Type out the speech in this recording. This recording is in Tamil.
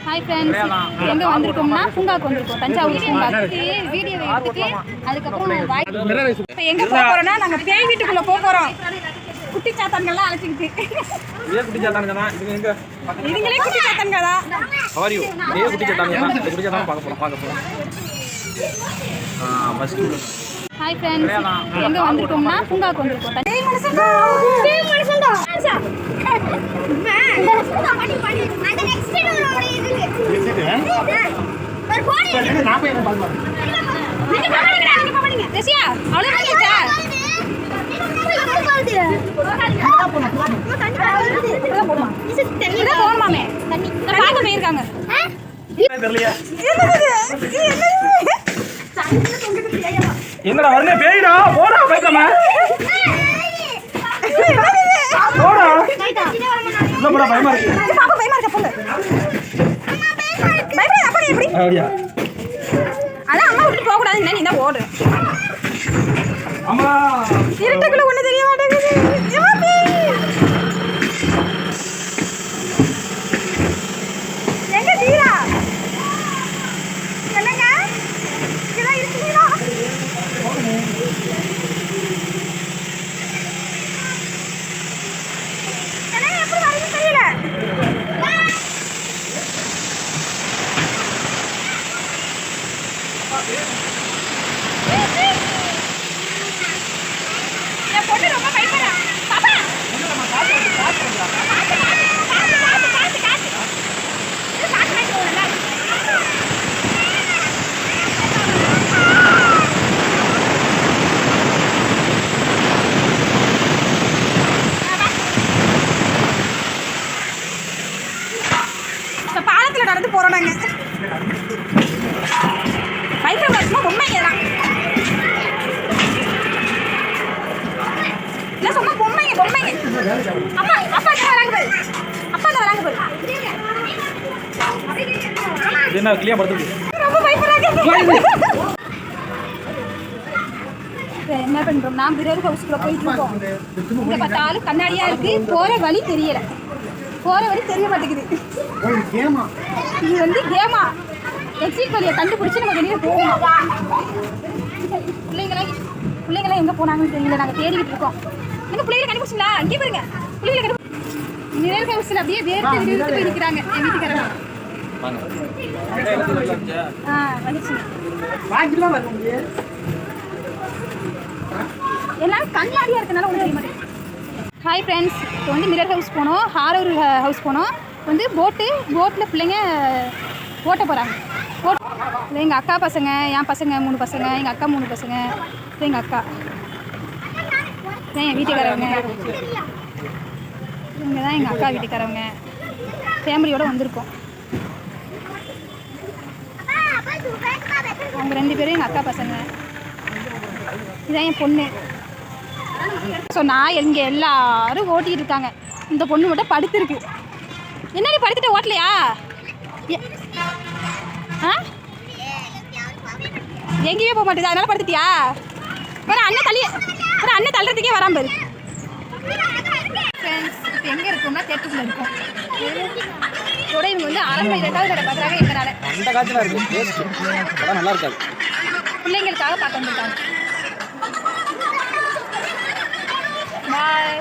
ஹாய் ஃப்ரெண்ட்ஸ், எங்கே வந்திருக்கோம்னா பூங்காக்கு வந்திருக்கோம், தஞ்சாவூர் பூங்காக்கு. வீடியோவை எடுத்துட்டு அதுக்கப்புறம் இப்போ எங்கே போக போகிறோன்னா நாங்கள் பேய் வீட்டுக்குள்ளே போக போகிறோம். குட்டி சாத்தான்கள்லாம் அழைச்சிக்கிட்டு. இதுங்களே குட்டி சாத்தான்கள் தான். ஹாய் ஃப்ரெண்ட்ஸ், எங்கே வந்திருக்கோம்னா பூங்காக்கு வந்திருக்கோம். என்னடா வரல பேய்டா போடா பைக்கமா போடா என்ன போடா பயமா இருக்கு பாப்பா பயமா இருக்க போங்க பயமா அப்படி எப்படி அப்படியே அத அம்மா விட்டு போக கூடாது நீ தான் ஓடு அம்மா இருட்டுக்குள்ள ஒண்ணு தெரிய மாட்டேங்குது ஏமாப்பி எங்க தீரா என்னங்க இதா இருக்கீங்களா என்ன எப்படி வரது தெரியல என் பொண்ணு ரொம்ப பயப்படுறா பாப்பா பாலத்தில் நடந்து போறோம் நாங்க பைக்கில் வருஷமா பொம்மைங்க தான் இல்லை சும்மா பொம்மைங்க பொம்மைங்க அம்மா அப்பா தான் வராங்க பாரு அப்பா தான் வராங்க பாரு என்ன கிளியா படுத்து ரொம்ப பயப்படுறாங்க என்ன பண்றோம்னா பிறர் ஹவுஸ்க்குள்ள போயிட்டு இருக்கோம் இங்க பார்த்தாலும் கண்ணாடியா இருக்கு போற வழி தெரியல போற வழி தெரிய மாட்டேங்குது இது வந்து கேமா எக்ஸிட் வழியை கண்டுபிடிச்சு நம்ம வெளியே போகணும் பிள்ளைங்களாம் எங்கே போனாங்கன்னு தெரியல நாங்கள் தேடிக்கிட்டு இருக்கோம் எங்க பிள்ளைகளை கண்டுபிடிச்சிங்களா இங்கே பாருங்க பிள்ளைகளை கண்டுபிடிச்சி நிழல் ஹவுஸில் அப்படியே வேர்த்து விழுந்து போய் நிற்கிறாங்க என் வீட்டுக்காரங்க வந்துச்சுங்க எல்லாரும் கண்ணாடியாக இருக்கனால ஒன்றும் தெரிய மாட்டேங்குது ஹாய் ஃப்ரெண்ட்ஸ், இப்போ வந்து மிரர் ஹவுஸ் போனோம், ஹாரர் ஹவுஸ் போனோம். வந்து போட்டில் பிள்ளைங்க ஓட்ட போகிறாங்க. எங்கள் அக்கா பசங்க, என் பசங்க 3 பசங்க, எங்கள் அக்கா 3 பசங்க, எங்கள் அக்கா என் வீட்டுக்காரவங்க, இவங்க தான் எங்கள் அக்கா வீட்டுக்காரவங்க. ஃபேமிலியோடு வந்திருக்கோம். அவங்க 2 பேரும் எங்கள் அக்கா பசங்க. இதான் என் பொண்ணு. சொன்னால் இங்கே எல்லாரும் ஓட்டிகிட்டு இருக்காங்க. இந்த பொண்ணு மட்டும் படுத்துருக்கு. என்னடி படுத்துட்டு ஓட்டலையா? ஆ எங்கேயுமே போக மாட்டேது, அதனால படுத்துட்டியா? வேறு அண்ணன் தள்ளுறதுக்கே வராம பாரு. ஃப்ரெண்ட்ஸ், இப்போ எங்கே இருக்கோம்னா தேட்டருக்குள்ள இருக்கோம். இதோட இவங்க வந்து அரண்மனை 2வது கடை பார்க்குறாங்க. எங்கனால அந்த காட்சியில் இருக்குது, நல்லா இருக்காது. பிள்ளைங்களுக்காக பார்க்க வந்துருக்காங்க. பாய்.